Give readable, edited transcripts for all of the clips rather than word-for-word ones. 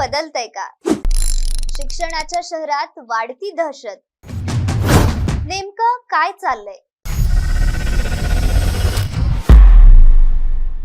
बदलतंय का? शिक्षणाच्या शहरात वाढती दहशत, नेमकं काय चाललंय?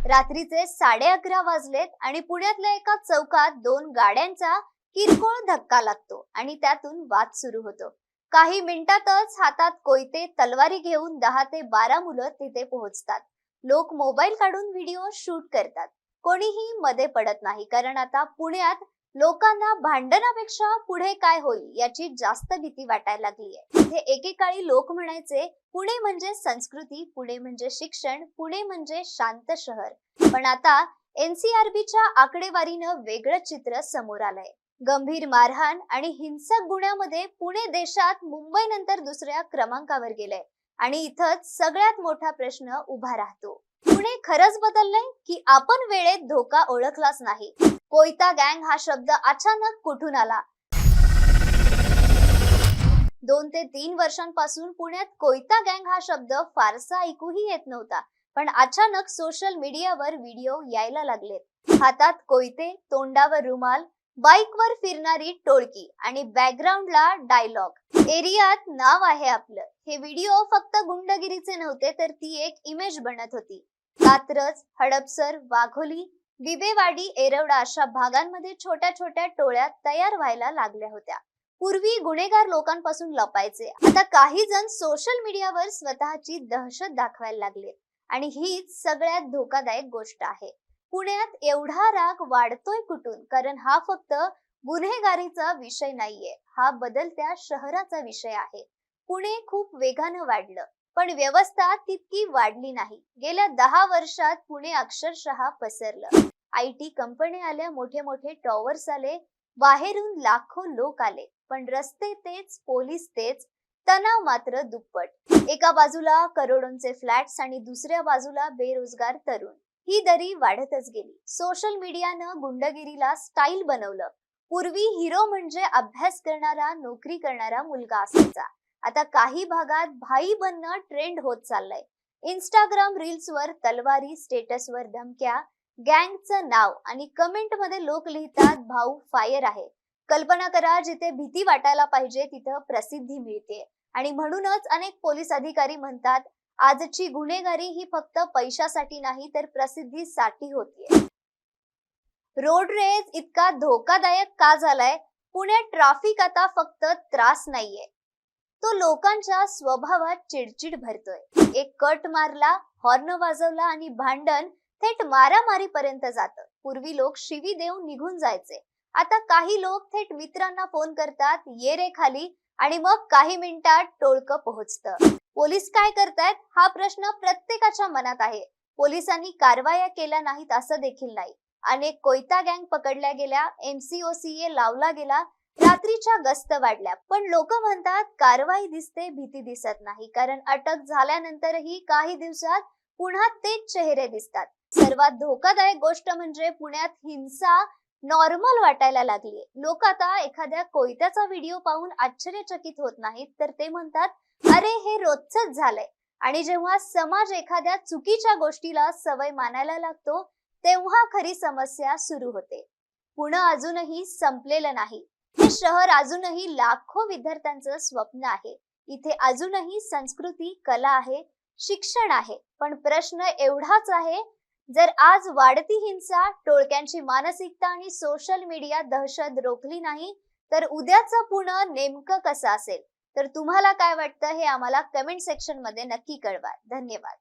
रात्रीचे 11:30 वाजलेत आणि पुण्यातल्या एका चौकात दोन गाड्यांचा किरकोळ धक्का लागतो आणि त्यातून वाद सुरू होतो. काही मिनिटातच हातात कोयते तलवारी घेऊन 10 ते 12 मुलं तिथे पोहोचतात. लोक मोबाईल काढून व्हिडिओ शूट करतात. कोणीही मध्ये पडत नाही, कारण आता पुण्यात लोकांना भांडणापेक्षा पुढे काय होईल याची जास्त भीती वाटायला लागली आहे. इथे एकेकाळी लोक म्हणायचे पुणे म्हणजे संस्कृती, पुणे म्हणजे शिक्षण, पुणे म्हणजे शांत शहर. पण आता NCRBच्या आकडेवारीनं वेगळं चित्र समोर आलंय. गंभीर मारहाण आणि हिंसक गुन्ह्यामध्ये पुणे देशात मुंबईनंतर दुसऱ्या क्रमांकावर गेलंय आणि इथंच सगळ्यात मोठा प्रश्न उभा राहतो. पुणे खरंच बदललंय की आपण वेळेत धोका ओळखलाच नाही? कोयता गँग हा शब्द अचानक कुठून आला? 2 ते 3 वर्षांपासून पुण्यात कोयता गँग हा शब्द फारसा ऐकूही येत नव्हता, पण अचानक सोशल मीडियावर व्हिडिओ यायला लागलेत. हातात कोयते, तोंडावर रुमाल, बाईकवर फिरणारी टोळकी आणि बॅकग्राऊंडला डायलॉग, एरियात नाव आहे आपलं. हे व्हिडिओ फक्त गुंडगिरीचे नव्हते, तर ती एक इमेज बनत होती. कात्रज, हडपसर, वाघोली, बिबेवाडी, एरवडा अशा भागांमध्ये छोट्या छोट्या टोळ्या तयार व्हायला लागल्या होत्या. पूर्वी गुन्हेगार लोकांपासून लपायचे, आता काही जण सोशल मीडियावर स्वतःची दहशत दाखवायला लागले आणि हीच सगळ्यात धोकादायक गोष्ट आहे. पुण्यात एवढा राग वाढतोय कुठून? कारण हा फक्त गुन्हेगारीचा विषय नाहीये, हा बदलत्या शहराचा विषय आहे. पुणे खूप वेगानं वाढलं, पण व्यवस्था तितकी वाढली नाही. गेल्या 10 वर्षात पुणे अक्षरशः पसरलं. IT कंपन्या आल्या, मोठे मोठे टॉवर्स आले, बाहेरून लाखो लोक आले, पण रस्ते तेच, पोलीस तेच, तणाव मात्र दुप्पट. एका बाजूला करोडोंचे फ्लॅट्स आणि दुसऱ्या बाजूला बेरोजगार तरुण. ही दरी वाढतच गेली. सोशल मीडियानं गुंडगिरीला स्टाईल बनवलं. पूर्वी हिरो म्हणजे अभ्यास करणारा, नोकरी करणारा मुलगा असायचा. आता काही भागात भाई बनणं ट्रेंड होत चाललंय. इंस्टाग्राम रील्सवर तलवारी, स्टेटसवर धमक्या, गँगचं नाव आणि कमेंट मध्ये लोक लिहितात भाऊ फायर आहे. कल्पना करा, जिथे भीती वाटायला पाहिजे तिथं प्रसिद्धी मिळते. आणि म्हणूनच अनेक पोलीस अधिकारी म्हणतात आजची गुन्हेगारी ही फक्त पैशासाठी नाही, तर प्रसिद्धीसाठी होतीये. रोड रेज इतका धोकादायक का झालाय? पुण्यात ट्रॅफिक आता फक्त त्रास नाहीये, तो लोकांच्या स्वभावात चिडचिड भरतोय. एक कट मारला, हॉर्न वाजवला आणि भांडण थेट मारामारी पर्यंत जातं. पूर्वी लोक शिवी देऊन निघून जायचे, आता काही लोक थेट मित्रांना फोन करतात, ये रे खाली, आणि मग काही मिनिटात टोळकं पोहोचतं. पोलीस काय करतायत हा प्रश्न प्रत्येकाच्या मनात आहे. पोलिसांनी कारवाया केल्या नाहीत असं देखील नाही. अनेक कोयता गँग पकडल्या गेल्या, MCOCA लावला गेला, रात्रीच्या गस्त वाढल्या, पण लोक म्हणतात कारवाई दिसते, भीती दिसत नाही. कारण अटक झाल्यानंतरही काही दिवसात पुन्हा तेच चेहरे दिसतात. सर्वात धोकादायक गोष्ट म्हणजे पुण्यात हिंसा नॉर्मल वाटायला लागलीये. लोक आता एखाद्या कोयत्याचा व्हिडिओ पाहून आश्चर्यचकित होत नाहीत, तर ते म्हणतात अरे हे रोजच झालंय. आणि जेव्हा समाज एखाद्या चुकीच्या गोष्टीला सवय मानायला लागतो, तेव्हा खरी समस्या सुरू होते. पुणे अजूनही संपलेलं नाही. हे शहर अजूनही लाखो विद्यार्थ्यांचं स्वप्न आहे. इथे अजूनही संस्कृती, कला आहे, शिक्षण आहे. पण प्रश्न एवढाच आहे, जर आज वाढती हिंसा, टोळक्यांची मानसिकता आणि सोशल मीडिया दहशत रोखली नाही, तर उद्याचं पुणे नेमकं कसं असेल? तर तुम्हाला काय वाटतं हे आम्हाला कमेंट सेक्शन मध्ये नक्की कळवा. धन्यवाद.